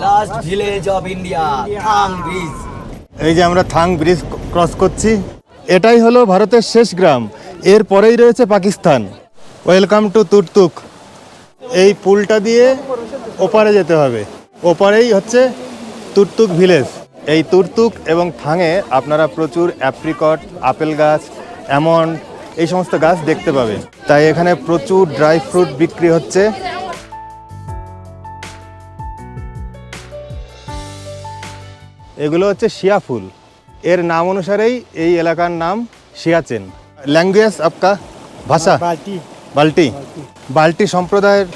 Last village of India, Thang bridge. এই যে আমরা থাং ব্রিজ ক্রস করছি, এটাই হলো ভারতের শেষ গ্রাম, এর পরেই রয়েছে পাকিস্তান। Welcome to Turtuk. এই পুলটা দিয়ে ওপারে যেতে হবে, ওপারেই হচ্ছে তুর্তুক ভিলেজ। এই তুর্তুক এবং থাঙে আপনারা প্রচুর অ্যাপ্রিকট, আপেল গাছ, অ্যামন্ড এই সমস্ত গাছ দেখতে পাবেন। তাই এখানে প্রচুর ড্রাই ফ্রুট বিক্রি হচ্ছে। এগুলো হচ্ছে শিয়া ফুল, এর নাম অনুসারেই এই এলাকার নাম সিয়াচেন। ল্যাঙ্গুয়েজ আপকা ভাষা বাল্টি। বাল্টি সম্প্রদায়ের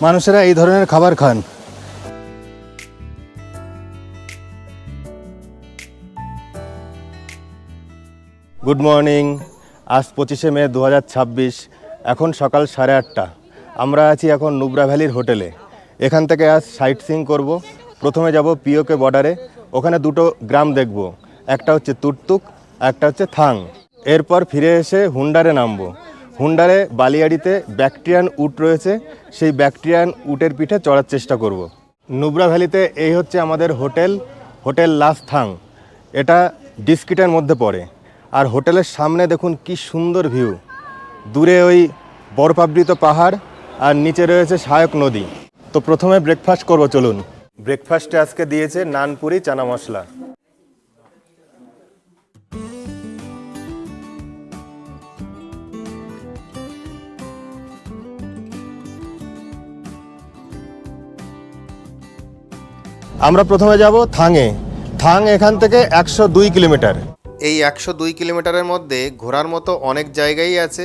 মানুষেরা এই ধরনের খাবার খান। Good morning. আজ 25শে মে 2026, এখন সকাল 8:30। আমরা আছি এখন নুব্রা ভ্যালির হোটেলে। এখান থেকে আজ সাইট সিইং করব। প্রথমে যাব পিওকে বর্ডারে, ওখানে দুটো গ্রাম দেখব, একটা হচ্ছে তুর্তুক, একটা হচ্ছে থাং। এরপর ফিরে এসে হুন্ডারে নামবো। হুন্ডারে বালিয়াড়িতে ব্যাকট্রিয়ান উট রয়েছে, সেই ব্যাকট্রিয়ান উটের পিঠে চড়ার চেষ্টা করব। নুব্রা ভ্যালিতে এই হচ্ছে আমাদের হোটেল লাস থাং। এটা ডিস্কিটের মধ্যে পড়ে। আর হোটেলের সামনে দেখুন কি সুন্দর ভিউ, দূরে ওই বরফাবৃত পাহাড় আর নিচে রয়েছে সহায়ক নদী। তো প্রথমে ব্রেকফাস্ট করব, চলুন। ব্রেকফাস্টে আজকে দিয়েছে নানপুরি চানা মশলা। আমরা প্রথমে যাব থাঙে। থাং এখান থেকে 102 কিলোমিটার। এই 102 কিলোমিটারের মধ্যে ঘোরার মতো অনেক জায়গাই আছে।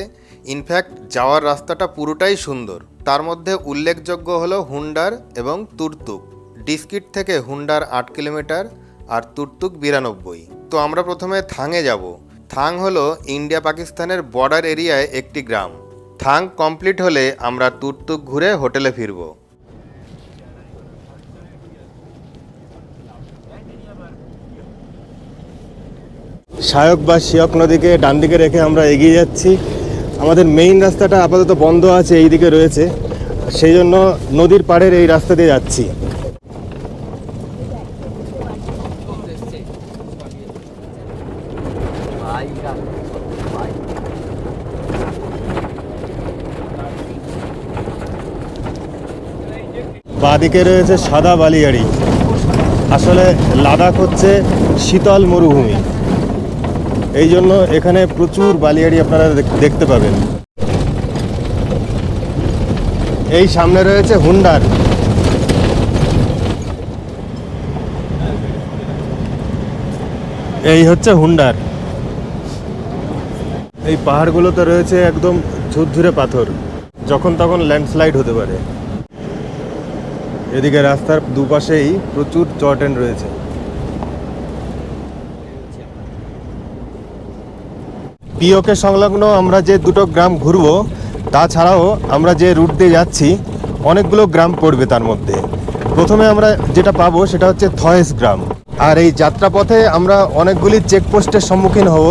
ইনফ্যাক্ট যাওয়ার রাস্তাটা পুরোটাই সুন্দর। তার মধ্যে উল্লেখযোগ্য হলো হুন্ডার এবং তুর্তুক। ডিস্কিট থেকে হুন্ডার 8 কিলোমিটার আর তুর্তুক 92। তো আমরা প্রথমে থাঙে যাব। থাং হলো ইন্ডিয়া পাকিস্তানের বর্ডার এরিয়ায় একটি গ্রাম। থাং কমপ্লিট হলে আমরা তুর্তুক ঘুরে হোটেলে ফিরব। সহায়ক বা শিয়ক নদীকে ডান দিকে রেখে আমরা এগিয়ে যাচ্ছি। আমাদের মেইন রাস্তাটা আপাতত বন্ধ আছে, এই দিকে রয়েছে, সেই জন্য নদীর পাড়ের এই রাস্তা দিয়ে যাচ্ছি। বাঁদিকে রয়েছে সাদা বালিয়াড়ি। আসলে লাদাখ হচ্ছে শীতল মরুভূমি, এই জন্য এখানে প্রচুর বালিয়াড়ি আপনারা দেখতে পাবেন। এই সামনে রয়েছে হুন্ডার। এই হচ্ছে হুন্ডার। এই পাহাড়গুলোতে রয়েছে একদম ঝুরঝুরে পাথর, যখন তখন ল্যান্ডস্লাইড হতে পারে। এদিকে রাস্তার দুপাশেই প্রচুর চট্যান রয়েছে। পিওকে সংলগ্ন আমরা যে দুটো গ্রাম ঘুরবো, তাছাড়াও আমরা যে রুট দিয়ে যাচ্ছি অনেকগুলো গ্রাম পড়বে। তার মধ্যে প্রথমে আমরা যেটা পাবো সেটা হচ্ছে থয়েস গ্রাম। আর এই যাত্রাপথে আমরা অনেকগুলি চেকপোস্টের সম্মুখীন হব।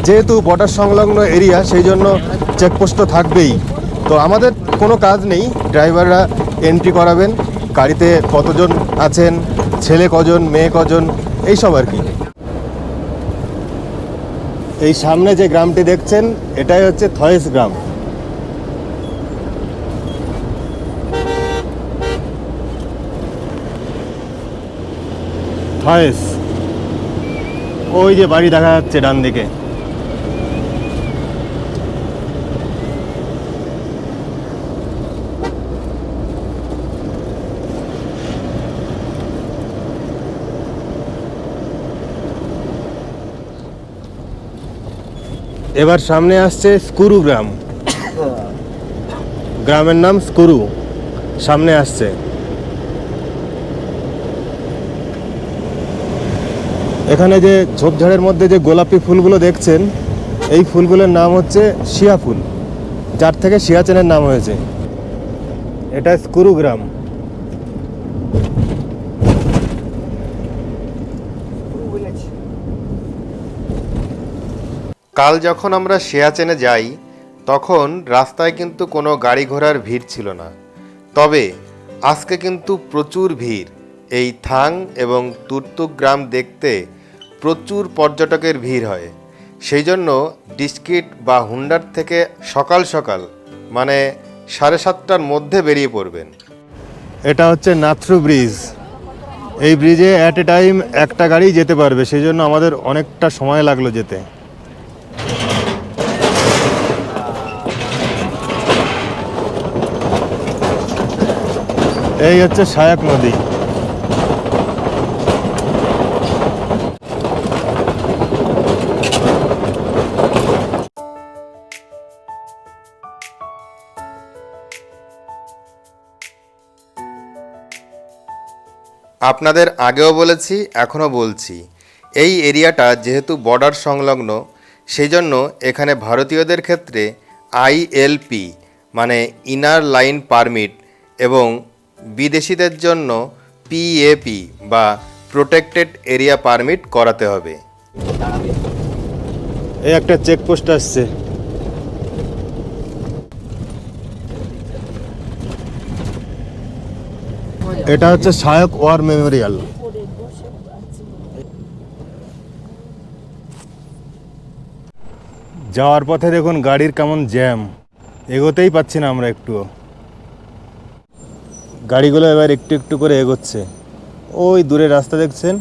যেহেতু বর্ডার সংলগ্ন এরিয়া, সেই জন্য চেকপোস্ট তো থাকবেই। তো আমাদের কোনো কাজ নেই, ড্রাইভাররা এন্ট্রি করাবেন গাড়িতে কতজন আছেন, ছেলে কজন, মেয়ে কজন, এইসব আর কি। এই সামনে যে গ্রামটি দেখছেন এটাই হচ্ছে থয়েস গ্রাম। থয়েস, ওই যে বাড়ি দেখা যাচ্ছে ডান দিকে। এবার সামনে আসছে স্কুরু গ্রাম। গ্রামের নাম স্কুরু, সামনে আসছে। এখানে যে ঝোপঝাড়ের মধ্যে যে গোলাপি ফুলগুলো দেখছেন, এই ফুলগুলোর নাম হচ্ছে শিয়া ফুল, যার থেকে সিয়াচেনের নাম হয়েছে। এটা স্কুরু গ্রাম। কাল যখন আমরা সিয়াচেনে যাই তখন রাস্তায় কিন্তু কোনো গাড়ি ঘোড়ার ভিড় ছিল না, তবে আজকে কিন্তু প্রচুর ভিড়। এই থাং এবং তুর্তুক গ্রাম দেখতে প্রচুর পর্যটকের ভিড় হয়। সেই জন্য ডিস্কিট বা হুন্ডার থেকে সকাল সকাল মানে 7:30টার মধ্যে বেরিয়ে পড়বেন। এটা হচ্ছে নাথ্রু ব্রিজ। এই ব্রিজে অ্যাট এ টাইম একটা গাড়ি যেতে পারবে, সেই জন্য আমাদের অনেকটা সময় লাগলো যেতে। এই হচ্ছে সায়াক নদী। আপনাদের আগেও বলেছি, এখনও বলছি, এই এরিয়াটা যেহেতু বর্ডার সংলগ্ন, সেই জন্য এখানে ভারতীয়দের ক্ষেত্রে ILP মানে ইনার লাইন পারমিট এবং বিদেশিদের জন্য PAP বা প্রোটেক্টেড এরিয়া পারমিট করাতে হবে। এই একটা চেকপোস্ট আসছে। এটা হচ্ছে সায়ক ওয়ার মেমোরিয়াল। যাওয়ার পথে দেখুন গাড়ির কেমন জ্যাম, এগোতেই পাচ্ছি না আমরা একটুও। গাড়িগুলো এবার একটু একটু করে এগোচ্ছে। ওই দূরে রাস্তা দেখছেন,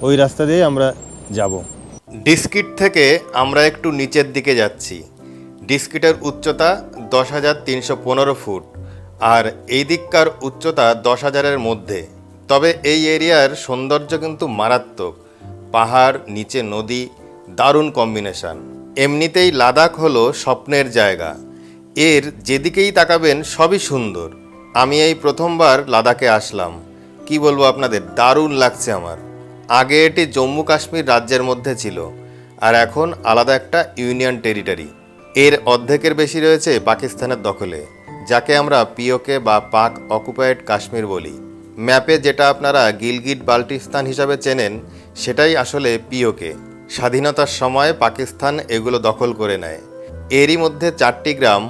ওই রাস্তা দিয়ে আমরা যাব। ডিস্কিট থেকে আমরা একটু নিচের দিকে যাচ্ছি। ডিস্কিটের উচ্চতা 10,315 ফুট আর এই দিককার উচ্চতা 10,000-এর মধ্যে। তবে এই এরিয়ার সৌন্দর্য কিন্তু মারাত্মক। পাহাড়, নিচে নদী, দারুণ কম্বিনেশন। এমনিতেই লাদাখ হলো স্বপ্নের জায়গা। এর যেদিকেই তাকাবেন সবই সুন্দর। আমি এই প্রথমবার লাদাখে আসলাম, কি বলবো আপনাদের, দারুণ লাগছে আমার। আগে এটি জম্মু কাশ্মীর রাজ্যের মধ্যে ছিল, আর এখন আলাদা একটা ইউনিয়ন টেরিটরি। এর অর্ধেকের বেশি রয়েছে পাকিস্তানের দখলে, যাকে আমরা POK বা পাক অকুপায়েড কাশ্মীর বলি। ম্যাপে যেটা আপনারা গিলগিট বাল্টিস্তান হিসাবে চেনেন, সেটাই আসলে POK। স্বাধীনতার সময় পাকিস্তান এগুলো দখল করে নেয়। এরই মধ্যে 4টি গ্রাম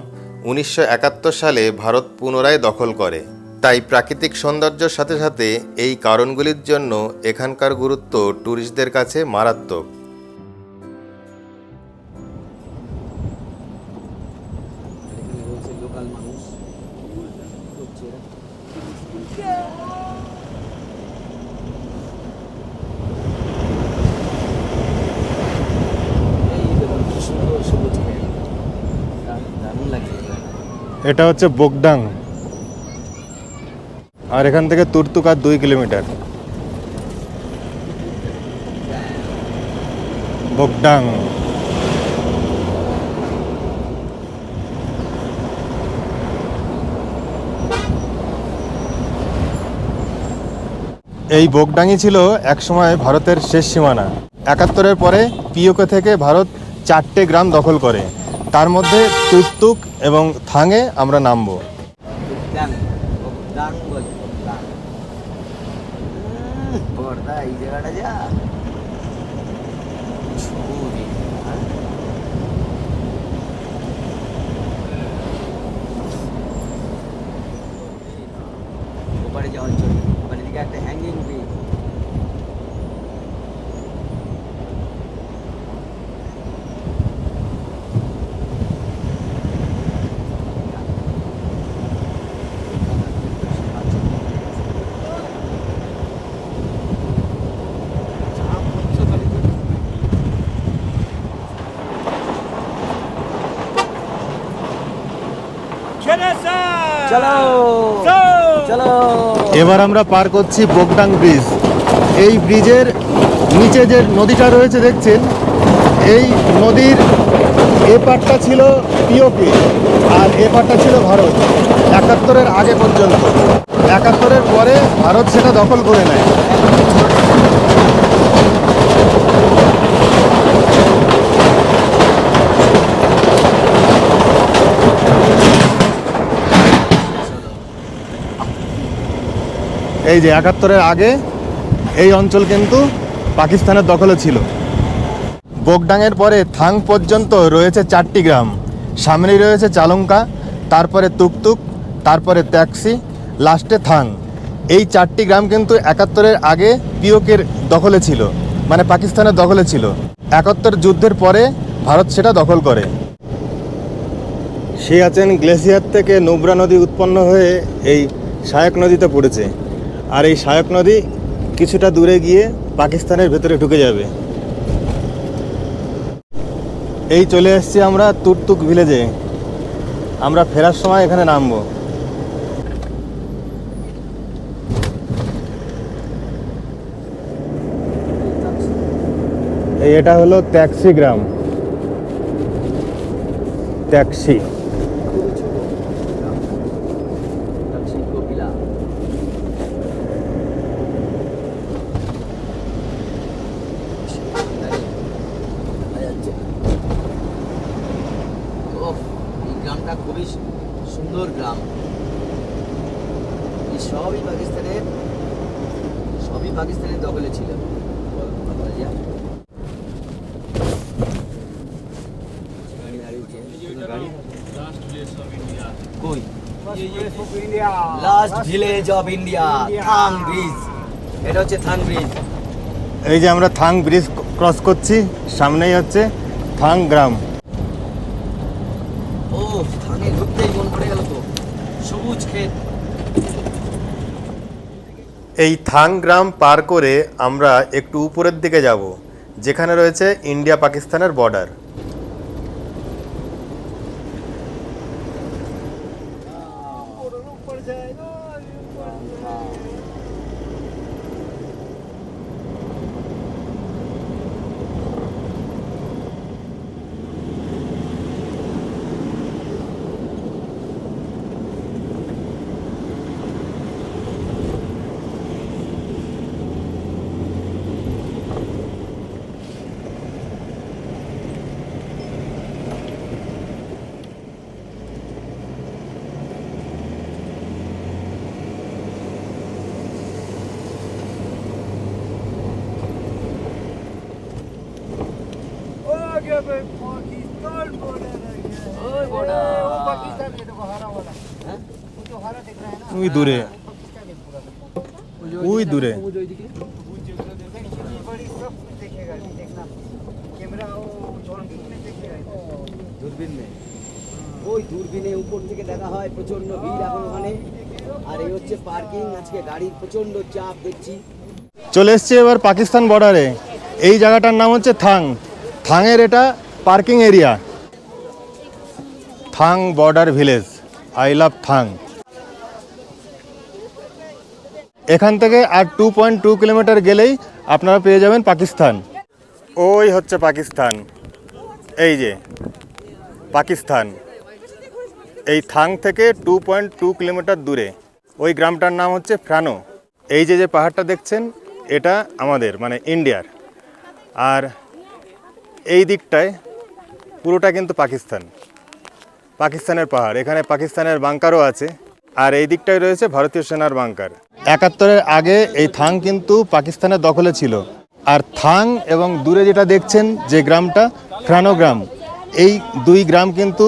1971 সালে ভারত পুনরায় দখল করে। তাই প্রাকৃতিক সৌন্দর্যের সাথে সাথে এই কারণগুলির জন্য এখানকার গুরুত্ব ট্যুরিস্টদের কাছে মারাত্মক। এটা হচ্ছে বোকডাং, আর এখান থেকে তুর্তুক আর 2 কিলোমিটার। বোকডাং এই বোকডাংই ছিল একসময় ভারতের শেষ সীমানা। 71-এর পরে POK থেকে ভারত 4টে গ্রাম দখল করে, তার মধ্যে তুর্তুক এবং থাংয়ে আমরা নামবো। ওপারে যে অঞ্চল, ওখানে দিকে একটা হ্যাঙ্গিং ব্রিজ। চলো চলো, এবার আমরা পার করছি বোকডাং ব্রিজ। এই ব্রিজের নিচে যে নদীটা রয়েছে দেখছেন, এই নদীর এ পারটা ছিল POK আর এ পারটা ছিল ভারত 71-এর আগে পর্যন্ত। 71-এর পরে ভারত সেটা দখল করে নেয়। এই যে 71-এর আগে এই অঞ্চল কিন্তু পাকিস্তানের দখলে ছিল। বোকডাংয়ের পরে থাং পর্যন্ত রয়েছে 4টি গ্রাম। সামনেই রয়েছে চালঙ্কা, তারপরে তুকতুক, তারপরে ট্যাক্সি, লাস্টে থাং। এই 4টি গ্রাম কিন্তু 71-এর আগে পিওকের দখলে ছিল, মানে পাকিস্তানের দখলে ছিল। 71 যুদ্ধের পরে ভারত সেটা দখল করে। সিয়াচেন গ্লেসিয়ার থেকে নুব্রা নদী উৎপন্ন হয়ে এই শায়ক নদীতে পড়েছে, আর এই শায়ক নদী কিছুটা দূরে গিয়ে পাকিস্তানের ভেতরে ঢুকে যাবে। এই চলে এসেছি আমরা তুরতুক ভিলেজে। আমরা ফেরার সময় এখানে নামবো। এটা হলো ট্যাক্সি গ্রাম, ট্যাক্সি। খুবই ছোট গ্রাম। তাকসি কপিলা। দেখা যাচ্ছে। ওহ, এই গ্রামটা খুবই সুন্দর গ্রাম। এই সবই পাকিস্তানের দখলে ছিল। গাড়ি দাঁড়িয়েছে। গাড়ি কই? Last village of India, Thang bridge. এটা হচ্ছে থাং ব্রিজ। এই যে আমরা থাং ব্রিজ ক্রস করছি, সামনেই হচ্ছে থাং গ্রাম। ও, থাঙে ঢুকতেই মন পড়ে গেল তো, সবুজ ক্ষেত। এই থাং গ্রাম পার করে আমরা একটু উপরের দিকে যাব, যেখানে রয়েছে ইন্ডিয়া পাকিস্তানের বর্ডার। पाकिस्तान बॉर्डर है ओए बॉर्डर। वो पाकिस्तान ये देखो हरा वाला হ্যাঁ? वो जो हरा दिख रहा है ना ওই দূরে, वो पाकिस्तान है पूरा ওই দূরে। সবুজ ওইদিকে। देखिए बड़ी सब कुछ देखेगा ये देखना कैमरा वो जोन में देखेगा দূরবীনে, ওই দূরবীনে উপর থেকে দেখা হয় প্রচন্ড ভিড় এখন ওখানে। আর এই হচ্ছে পার্কিং। আজকে গাড়ির প্রচন্ড চাপ দেখছি। চলে এসছি এবার পাকিস্তান বর্ডারে। এই জায়গাটার নাম হচ্ছে থাং। থাংয়ের এটা parking area. Thang border village, I love Thang. এখান থেকে আর 2.2 কিলোমিটার গেলেই আপনারা পেয়ে যাবেন পাকিস্তান। ওই হচ্ছে পাকিস্তান, এই যে পাকিস্তান। এই থাং থেকে 2.2 কিলোমিটার দূরে ওই গ্রামটার নাম হচ্ছে ফ্রানো। এই যে পাহাড়টা দেখছেন, এটা আমাদের মানে ইন্ডিয়ার। আর এই দিকটায় পুরোটা কিন্তু পাকিস্তানের পাহাড়। এখানে পাকিস্তানের বাংকারও আছে, আর এই দিকটায় রয়েছে ভারতীয় সেনার বাংকার। 71-এর আগে এই থাং কিন্তু পাকিস্তানের দখলে ছিল। আর থাং এবং দূরে যেটা দেখছেন যে গ্রামটা, ফ্রানো গ্রাম, এই দুই গ্রাম কিন্তু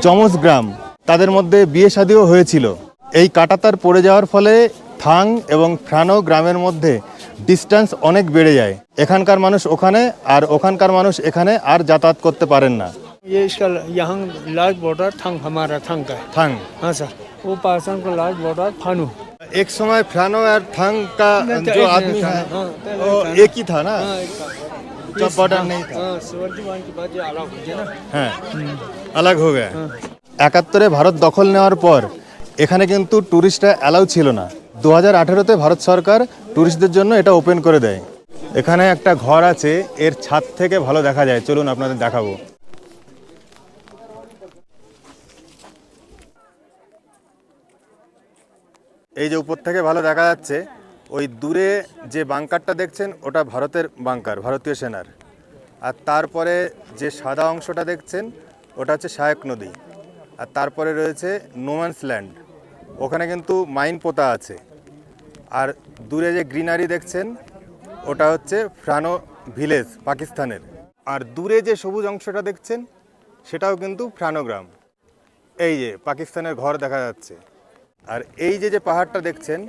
যমজ গ্রাম। তাদের মধ্যে বিয়ে শাদিও হয়েছিল। এই কাঁটাতার পড়ে যাওয়ার ফলে থাং এবং ফ্রানো গ্রামের মধ্যে ডিস্টেন্স অনেক বেড়ে যায়। এখানকার মানুষ ওখানে আর ওখানকার মানুষ এখানে আর যাতায়াত করতে পারেন না। ये इसका यहाँ लास्ट बॉर्डर थंग हमारा थंग का है থাং हाँ सर वो पाकिस्तान का लास्ट बॉर्डर फानू एक समय फ्रानो और थांग का जो आदमी है वो एक ही था ना, जब बॉर्डर नहीं था। हाँ शिवाजी मान के बाद ये अलग हो गया ना হ্যাঁ, আলাগ হয়ে গেছে। 71-এ ভারত দখল নেওয়ার পর এখানে কিন্তু ট্যুরিস্টরা অ্যালাউ ছিল না। 2018-তে ভারত সরকার ট্যুরিস্টদের জন্য এটা ওপেন করে দেয়। এখানে একটা ঘর আছে, এর ছাদ থেকে ভালো দেখা যায়। চলুন আপনাদের দেখাবো। এই যে উপর থেকে ভালো দেখা যাচ্ছে, ওই দূরে যে বাংকারটা দেখছেন ওটা ভারতের বাংকার, ভারতীয় সেনার। আর তারপরে যে সাদা অংশটা দেখছেন ওটা হচ্ছে শায়ক নদী। আর তারপরে রয়েছে নোম্যান্স ল্যান্ড, ওখানে কিন্তু মাইন পোতা আছে। আর দূরে যে গ্রিনারি দেখছেন ওটা হচ্ছে ফ্রানো ভিলেজ পাকিস্তানের। আর দূরে যে সবুজ অংশটা দেখছেন সেটাও কিন্তু ফ্রানো গ্রাম। এই যে পাকিস্তানের ঘর দেখা যাচ্ছে। আর এই যে পাহাড়টা দেখছেন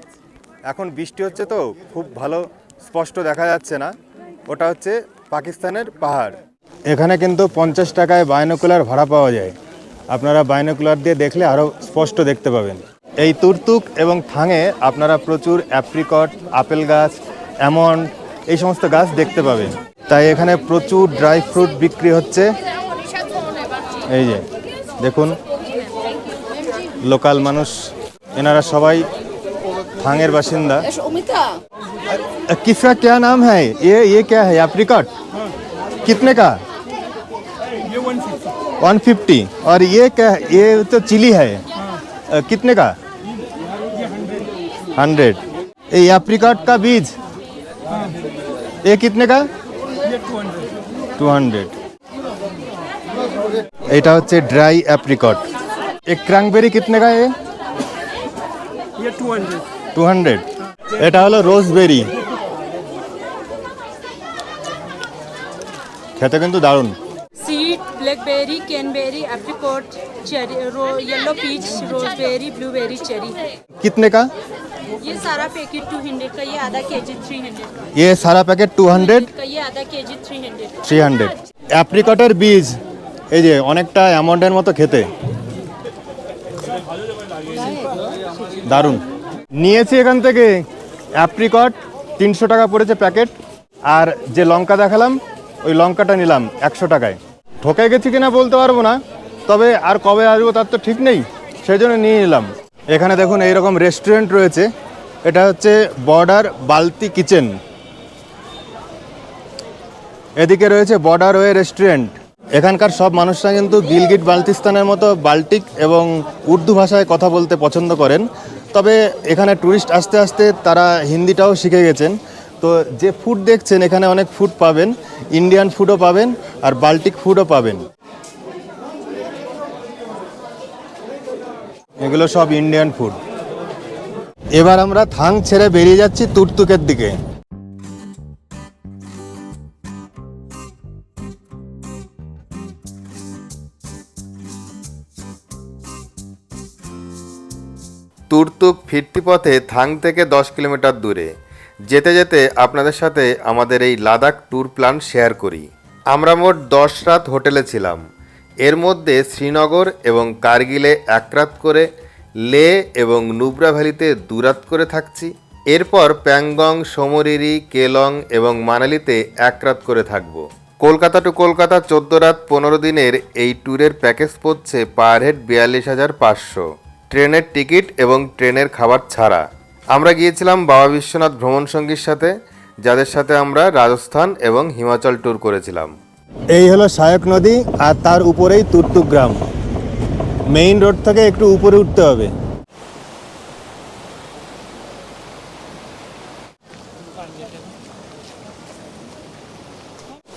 এখন বৃষ্টি হচ্ছে তো খুব ভালো স্পষ্ট দেখা যাচ্ছে না, ওটা হচ্ছে পাকিস্তানের পাহাড়। এখানে কিন্তু 50 টাকায় বাইনোকুলার ভাড়া পাওয়া যায়, আপনারা বাইনোকুলার দিয়ে দেখলে আরও স্পষ্ট দেখতে পাবেন। এই তুর্তুক এবং থাঙে আপনারা প্রচুর অ্যাপ্রিকট, আপেল গাছ, অ্যামন্ড এই সমস্ত গাছ দেখতে পাবেন। তাই এখানে প্রচুর ড্রাই ফ্রুট বিক্রি হচ্ছে। এই যে দেখুন, লোকাল মানুষ, এনারা সবাই থাঙের বাসিন্দা। किसका क्या नाम है ये क्या है एप्रिकॉट? कितने का? ये 150 150। और ये क्या है? ये तो चिली है, कितने का? 100। ये एप्रिकॉट का बीज ये कितने का? ये 200 200। এটা হচ্ছে ড্রাই অ্যাপ্রিকট। एक क्रैंकबेरी कितने का है? ये 200 200। এটা হলো রোজবেরি, খেতে কিন্তু দারুণ। Seed, blackberry, cranberry, apricot, cherry, yellow peach, roseberry, blueberry, cherry. कितने का? ये सारा पैकेट 200 का, ये आधा केजी 300 का, ये सारा पैकेट 200 का ये आधा केजी 300 का। 300। অ্যাপ্রিকটের বীজ এই যে অনেকটা অ্যামন্ডের মতো খেতে, দারুণ। নিয়েছি এখান থেকে অ্যাপ্রিকট, 300 টাকা পড়েছে প্যাকেট। আর যে লঙ্কা দেখালাম ওই লঙ্কাটা নিলাম 100 টাকায়। ঠকে গেছি কিনা বলতে পারবো না, তবে আর কবে আসবো তার তো ঠিক নেই, সেই জন্য নিয়ে নিলাম। এখানে দেখুন এইরকম রেস্টুরেন্ট রয়েছে, এটা হচ্ছে বর্ডার বালতি কিচেন। এদিকে রয়েছে বর্ডার ওয়ে রেস্টুরেন্ট। এখানকার সব মানুষরা কিন্তু গিলগিট বালতিস্তানের মতো বাল্টিক এবং উর্দু ভাষায় কথা বলতে পছন্দ করেন, তবে এখানে ট্যুরিস্ট আসতে আসতে তারা হিন্দিটাও শিখে গেছেন। তো যে ফুড দেখছেন এখানে অনেক ফুড পাবেন, ইন্ডিয়ান ফুডও পাবেন আর বাল্টিক ফুডও পাবেন। এগুলো সব ইন্ডিয়ান ফুড। এবার আমরা থাং ছেড়ে বেরিয়ে যাচ্ছি তুর্তুকের দিকে। তুর্তুক ফিরতি পথে থাং থেকে 10 কিলোমিটার দূরে। যেতে যেতে আপনাদের সাথে আমাদের এই লাদাখ ট্যুর প্ল্যান শেয়ার করি। আমরা মোট 10 রাত হোটেলে ছিলাম, এর মধ্যে শ্রীনগর এবং কার্গিলে 1 রাত করে, লে এবং নুব্রা ভ্যালিতে 2 রাত করে থাকছি। এরপর প্যাংগং, সমরিরি, কেলং এবং মানালিতে 1 রাত করে থাকব। কলকাতা টু কলকাতা 14 রাত 15 দিনের এই ট্যুরের প্যাকেজ পড়ছে পার হেড 42,500, ট্রেনের টিকিট এবং ট্রেনের খাবার ছাড়া। আমরা গিয়েছিলাম বাবা বিশ্বনাথ ভ্রমণ সঙ্গীর সাথে, যাদের সাথে আমরা রাজস্থান এবং হিমাচল ট্যুর করেছিলাম। এই হলো সায়ক নদী আর তার উপরেই তুর্তুক গ্রাম। মেইন রোড থেকে একটু উপরে উঠতে হবে।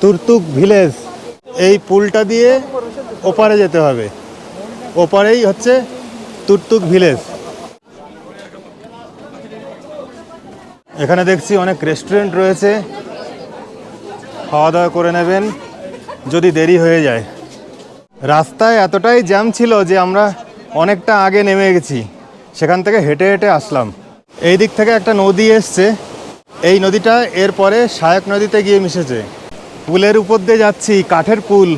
তুর্তুক ভিলেজ, এই পুলটা দিয়ে ওপারে যেতে হবে, ওপারেই হচ্ছে তুর্তুক ভিলেজ। এখানে দেখছি অনেক রেস্টুরেন্ট রয়েছে, খাওয়া দাওয়া করে নেবেন যদি দেরি হয়ে যায়। রাস্তায় এতটাই জ্যাম ছিল যে আমরা অনেকটা আগে নেমে গেছি, সেখান থেকে হেঁটে হেঁটে আসলাম। এই দিক থেকে একটা নদী এসছে, এই নদীটা এরপরে সায়ক নদীতে গিয়ে মিশেছে। পুলের উপর দিয়ে যাচ্ছি, কাঠের পুল,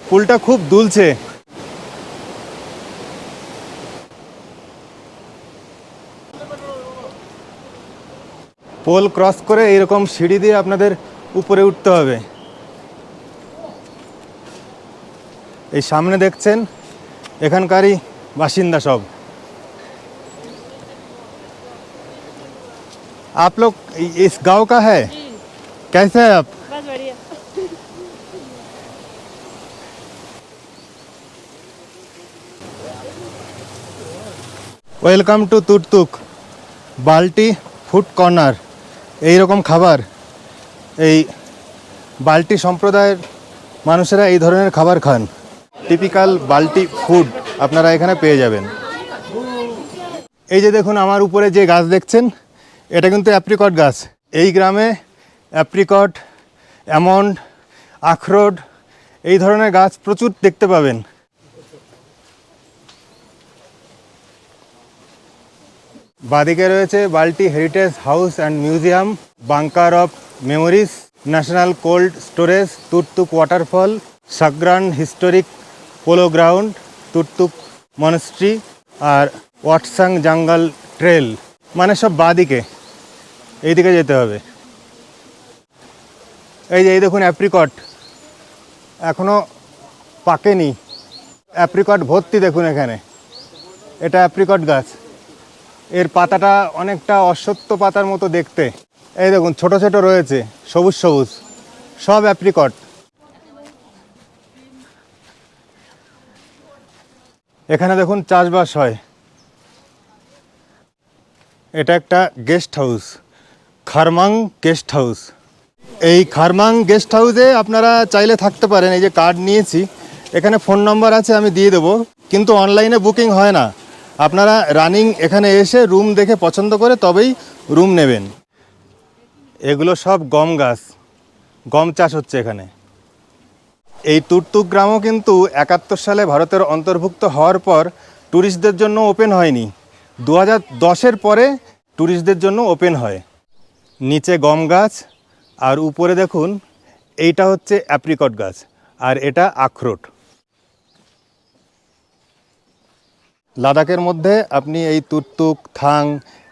পুলটা খুব দুলছে। পোল ক্রস করে এইরকম সিঁড়ি দিয়ে আপনাদের উপরে উঠতে হবে। এই সামনে দেখছেন এখানকারই বাসিন্দা সব। आप लोग इस गांव का है? कैसे है आप? बस बढ़िया। ওয়েলকাম টু তুর্তুক বাল্টি ফুড কর্নার। এই রকম খাবার, এই বাল্টি সম্প্রদায়ের মানুষেরা এই ধরনের খাবার খান। টিপিক্যাল বাল্টি ফুড আপনারা এখানে পেয়ে যাবেন। এই যে দেখুন আমার উপরে যে গাছ দেখছেন, এটা কিন্তু অ্যাপ্রিকট গাছ। এই গ্রামে অ্যাপ্রিকট, অ্যামন্ড, আখরোট এই ধরনের গাছ প্রচুর দেখতে পাবেন। বাদিকে রয়েছে Balti heritage house and museum, bunker of memories, national cold storage, Turtuk waterfall, Sagran historic polo ground, Turtuk monastery আর ওয়াটসাং জঙ্গল ট্রেল। মানে সব বাদিকে, এইদিকে যেতে হবে। এই দেখুন অ্যাপ্রিকট এখনও পাকেনি, অ্যাপ্রিকট ভর্তি দেখুন এখানে। এটা অ্যাপ্রিকট গাছ, এর পাতাটা অনেকটা অশ্বত্থ পাতার মতো দেখতে। এই দেখুন ছোট ছোট রয়েছে, সবুজ সবুজ, সব অ্যাপ্রিকট। এখানে দেখুন চাষবাস হয়। এটা একটা গেস্ট হাউস, খারমাং গেস্ট হাউস। এই খারমাং গেস্ট হাউসে আপনারা চাইলে থাকতে পারেন। এই যে কার্ড নিয়েছি, এখানে ফোন নাম্বার আছে, আমি দিয়ে দেবো, কিন্তু অনলাইনে বুকিং হয় না। আপনারা রানিং এখানে এসে রুম দেখে পছন্দ করে তবেই রুম নেবেন। এগুলো সব গম গাছ, গম চাষ হচ্ছে এখানে। এই তুর্তুক গ্রামও কিন্তু 71 সালে ভারতের অন্তর্ভুক্ত হওয়ার পর ট্যুরিস্টদের জন্য ওপেন হয়নি। 2010-এর পরে ট্যুরিস্টদের জন্য ওপেন হয়। নিচে গম গাছ আর উপরে দেখুন এইটা হচ্ছে অ্যাপ্রিকট গাছ আর এটা আখরোট। লাদাখের মধ্যে আপনি এই তুর্তুক, থাং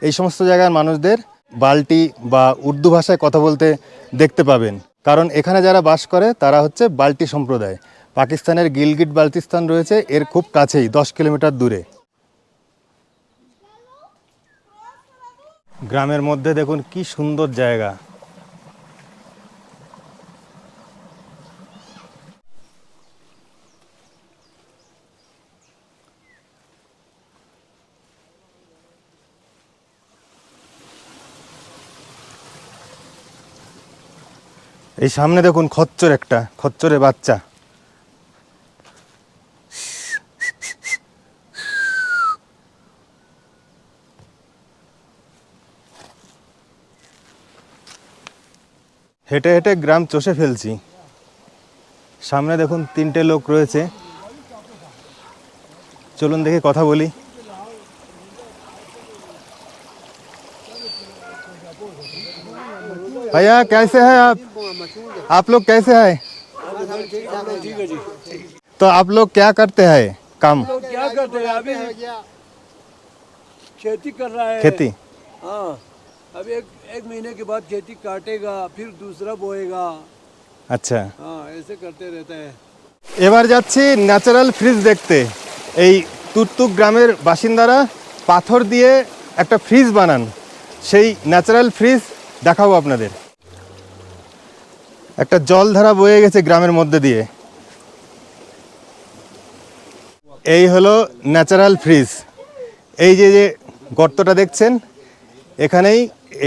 এই সমস্ত জায়গার মানুষদের বাল্টি বা উর্দু ভাষায় কথা বলতে দেখতে পাবেন, কারণ এখানে যারা বাস করে তারা হচ্ছে বাল্টি সম্প্রদায়। পাকিস্তানের গিলগিট বাল্টিস্তান রয়েছে এর খুব কাছেই, 10 কিলোমিটার দূরে। গ্রামের মধ্যে দেখুন কি সুন্দর জায়গা। এই সামনে দেখুন খচ্চর, একটা খচ্চরের বাচ্চা। হেঁটে হেঁটে গ্রাম চষে ফেলছি। সামনে দেখুন 3টে লোক রয়েছে, চলুন দেখে কথা বলি। भैया कैसे हैं आप लोग कैसे हैं? तो आप लोग क्या करते हैं काम? क्या करते हैं अभी? खेती कर रहा है। खेती। हाँ, अब एक महीने के बाद खेती काटेगा, फिर दूसरा बोएगा। अच्छा, हाँ, ऐसे करते रहता है। এবার যাচ্ছি ন্যাচারাল ফ্রিজ দেখতে। এই তুর্তুক গ্রামের বাসিন্দারা পাথর দিয়ে একটা ফ্রিজ বানান, সেই ন্যাচারাল ফ্রিজ দেখাবো আপনাদের। একটা জলধারা বয়ে গেছে গ্রামের মধ্যে দিয়ে। এই হলো ন্যাচারাল ফ্রিজ। এই যে যে গর্তটা দেখছেন, এখানেই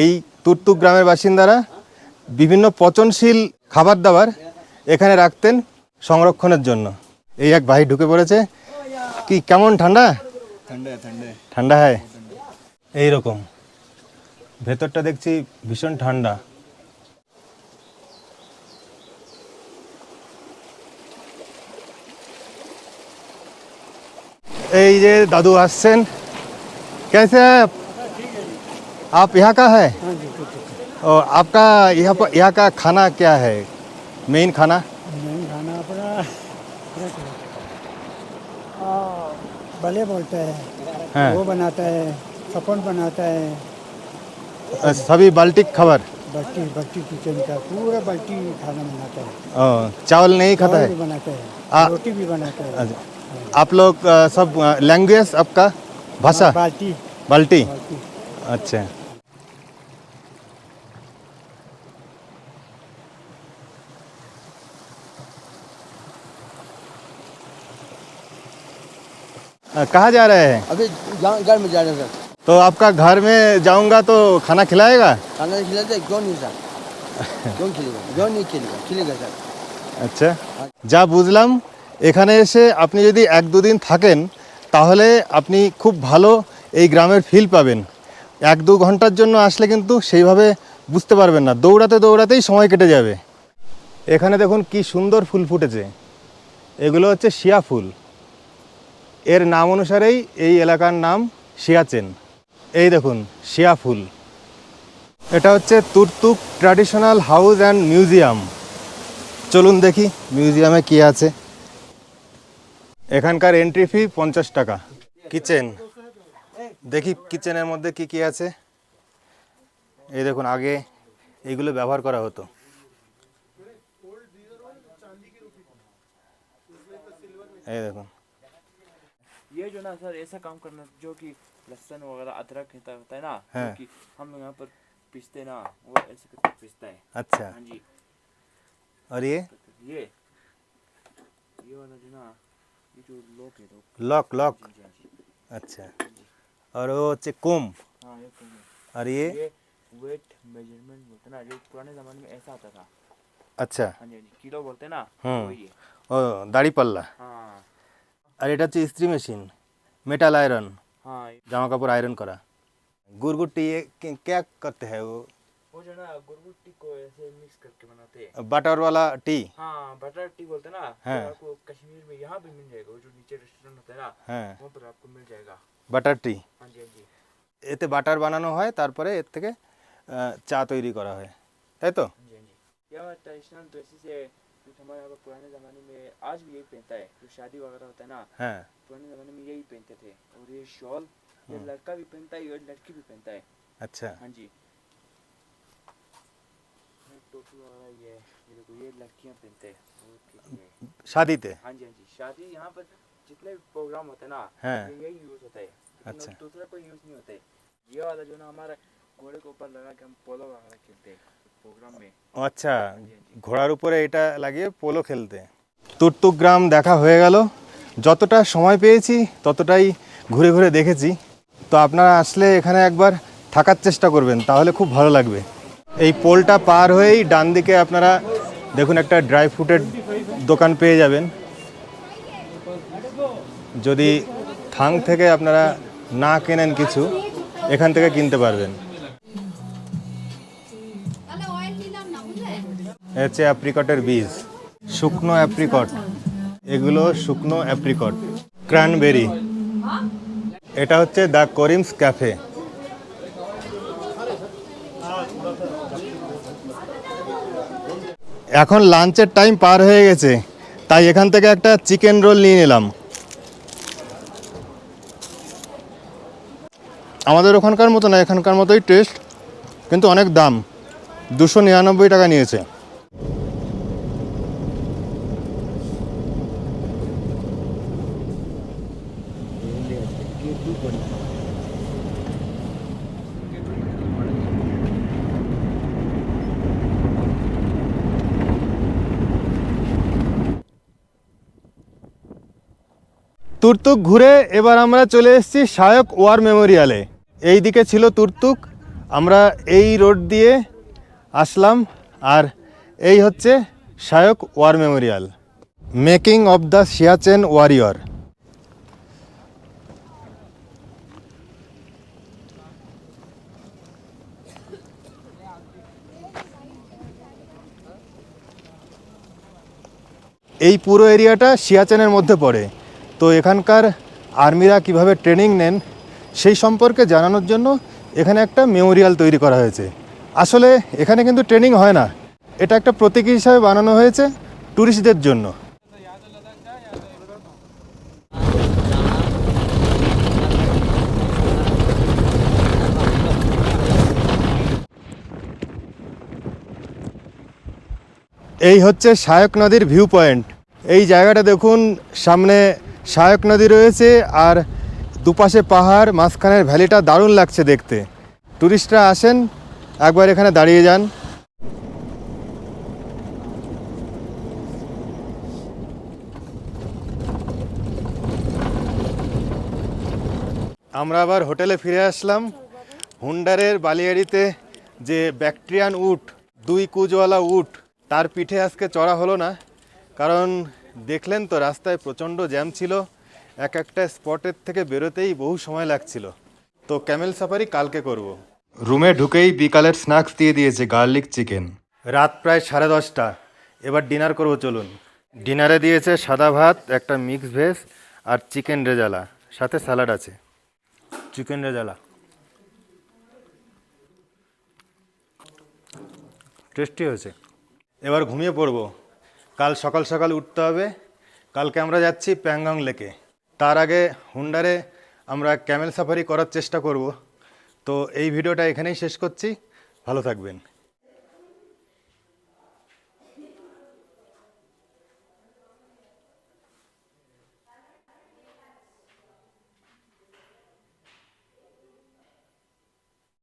এই তুর্তুক গ্রামের বাসিন্দারা বিভিন্ন পচনশীল খাবার দাবার এখানে রাখতেন সংরক্ষণের জন্য। এই এক ভাই ঢুকে পড়েছে। কি কেমন ঠান্ডা? ঠান্ডা হয় এইরকম। ভেতরটা দেখছি ভীষণ ঠান্ডা। এই যে দাদু আসছেন। कैसे हैं आप यहाँ का है? और आपका यहाँ का खाना क्या है, मेन खाना? खाना अपना भले बोलते हैं, हाँ। वो बनाता है, सपन बनाता है, सभी बाल्टी खबर। बट्टी बट्टी किचन का पूरा बट्टी खाना बनाता है। चावल नहीं खाता चावल है? भी बनाता है, आ- रोटी भी बनाता है। अच्छा। आप लोग सब लैंग्वेज आपका भाषा बाल्टी बाल्टी? बाल्टी अच्छा। कहाँ जा रहे हैं? अभी घर में जा रहे हैं सर। तो आपका घर में जाऊंगा तो खाना खिलाएगा? खाना खिलाते क्यों नहीं सर? क्यों खिलेगा? क्यों नहीं खिलेगा? खिलेगा सर। আচ্ছা, যা বুঝলাম এখানে এসে আপনি যদি 1-2 দিন থাকেন তাহলে আপনি খুব ভালো এই গ্রামের ফিল পাবেন। 1-2 ঘন্টার জন্য আসলে কিন্তু সেইভাবে বুঝতে পারবেন না, দৌড়াতে দৌড়াতেই সময় কেটে যাবে। এখানে দেখুন কি সুন্দর ফুল ফুটেছে, এগুলো হচ্ছে শিয়া ফুল। এর নাম অনুসারেই এই এলাকার নাম সিয়াচেন। এই দেখুন শিয়া ফুল। এটা হচ্ছে Turtuk traditional house and museum. চলুন দেখি মিউজিয়ামে কি আছে। এখানকার এন্ট্রি ফি 50 টাকা। কিচেন, দেখি কিচেনের মধ্যে কি কি আছে। এই দেখুন আগে এইগুলো ব্যবহার করা হতো। এই দেখুন ये जो ना सर ऐसा काम करना जो कि लहसुन वगैरह अदरक होता है ना, हाँ। जो कि हम लोग यहाँ पर पीसते ना, वो ऐसे करके पीसता है। अच्छा। हाँ जी। और ये वाला जो ना, ये जो लॉक है तो लॉक लॉक। हाँ जी, हाँ जी। अच्छा। और वो হচ্ছে কোম। हाँ ये कौन है? और ये वेट मेजरमेंट बोलते ना, जो पुराने ज़माने में ऐसा आता था। अच्छा। हाँ जी, हाँ जी, किलो बोलते ना, वही है। ও দাড়ি পাল্লা। हाँ আর এটা হচ্ছে ইস্ত্রি মেশিন, মেটাল আয়রন, हाँ, জামা কাপড় আয়রন করা। गुरगुट्टी ये क्या करते हैं वो? वो जो ना गुरगुट्टी को ऐसे मिक्स करके बनाते हैं। बटर वाला टी। हाँ बटर टी बोलते ना, हाँ। तो आपको कश्मीर में यहाँ भी मिल जाएगा, वो जो नीचे रेस्टोरेंट होता है ना, হ্যাঁ वहाँ पर आपको मिल जाएगा। বাটার টি। हाँ जी, हाँ जी। এতে বাটার বানানো হয়, তারপরে এর থেকে চা তৈরি করা হয়, তাই তো? हाँ जी, हाँ जी। यह ट्रेडिशनल ड्रेसेस है जो हमारे यहाँ पर पुराने ज़माने में आज भी यही पहनता है, जो शादी वगैरह होता है ना, হ্যাঁ पुराने ज़माने में यही पहनते थे। और ये शॉल ये लड़का भी पहनता है और लड़की भी पहनता है। আচ্ছা। हाँ जी। ये टोपी वगैरह ये देखो, ये लड़कियाँ पहनते हैं। ये শাদিতে। हाँ जी, हाँ जी। शादी यहाँ पर जितने भी प्रोग्राम होते हैं ना, हाँ। ये यही यूज़ होता है, लेकिन अच्छा। दूसरा कोई यूज़ नहीं होता है। ये वाला जो ना हमारा घोड़े के ऊपर लगा के हम पोलो वगैरह खेलते हैं प्रोग्राम में। ও আচ্ছা, ঘোড়ার উপরে এটা লাগিয়ে পোলো খেলতে। তুর্তুক গ্রাম দেখা হয়ে গেল। যতটা সময় পেয়েছি ততটাই ঘুরে ঘুরে দেখেছি। তো আপনারা আসলে এখানে একবার থাকার চেষ্টা করবেন, তাহলে খুব ভালো লাগবে। এই পোলটা পার হয়েই ডান দিকে আপনারা দেখুন একটা ড্রাই ফ্রুটের দোকান পেয়ে যাবেন। যদি থাং থেকে আপনারা না কেনেন কিছু, এখান থেকে কিনতে পারবেন। এ হচ্ছে অ্যাপ্রিকটের বীজ, শুকনো অ্যাপ্রিকট, এগুলো শুকনো অ্যাপ্রিকট। ক্র্যানবেরি, এটা হচ্ছে দ্য করিমস ক্যাফে। এখন লাঞ্চের টাইম পার হয়ে গেছে, তাই এখান থেকে একটা চিকেন রোল নিয়ে নিলাম। আমাদের ওখানকার মতো না, এখানকার মতোই টেস্ট, কিন্তু অনেক দাম, 299 টাকা নিয়েছে। তুর্তুক ঘুরে এবার আমরা চলে এসেছি শায়ক ওয়ার মেমোরিয়ালে। এই দিকে ছিল তুর্তুক, আমরা এই রোড দিয়ে আসলাম, আর এই হচ্ছে Shayok war memorial, making of the Siachen warrior. এই পুরো এরিয়াটা সিয়াচেনের মধ্যে পড়ে। তো এখানকার আর্মিরা কিভাবে ট্রেনিং নেন সেই সম্পর্কে জানানোর জন্য এখানে একটা মেমোরিয়াল তৈরি করা হয়েছে। আসলে এখানে কিন্তু ট্রেনিং হয় না, এটা একটা প্রতীকী হিসাবে বানানো হয়েছে ট্যুরিস্টদের জন্য। এই হচ্ছে শায়ক নদীর ভিউ পয়েন্ট। এই জায়গাটা দেখুন, সামনে শায়ক নদী রয়েছে আর দুপাশে পাহাড়, মাঝখানের ভ্যালিটা দারুণ লাগছে দেখতে। ট্যুরিস্টরা আসেন, একবার এখানে দাঁড়িয়ে যান। আমরা আবার হোটেলে ফিরে আসলাম। হুন্ডারের বালিয়াড়িতে যে ব্যাকট্রিয়ান উট, 2 কুজওয়ালা উট, তার পিঠে আজকে চড়া হলো না, কারণ দেখলেন তো রাস্তায় প্রচণ্ড জ্যাম ছিল, এক একটা স্পটের থেকে বেরোতেই বহু সময় লাগছিল। তো ক্যামেল সাফারি কালকে করব। রুমে ঢুকেই বিকালের স্ন্যাক্স দিয়ে দিয়েছে গার্লিক চিকেন। রাত প্রায় 10:30, এবার ডিনার করব, চলুন। ডিনারে দিয়েছে সাদা ভাত, একটা মিক্স ভেজ আর চিকেন রেজালা, সাথে স্যালাড আছে। চিকেন রেজালা টেস্টি হয়েছে। এবার ঘুমিয়ে পড়বো, কাল সকাল সকাল উঠতে হবে। কালকে আমরা যাচ্ছি প্যাংগং লেকে। তার আগে হুন্ডারে আমরা ক্যামেল সাফারি করার চেষ্টা করব। তো এই ভিডিওটা এখানেই শেষ করছি, ভালো থাকবেন।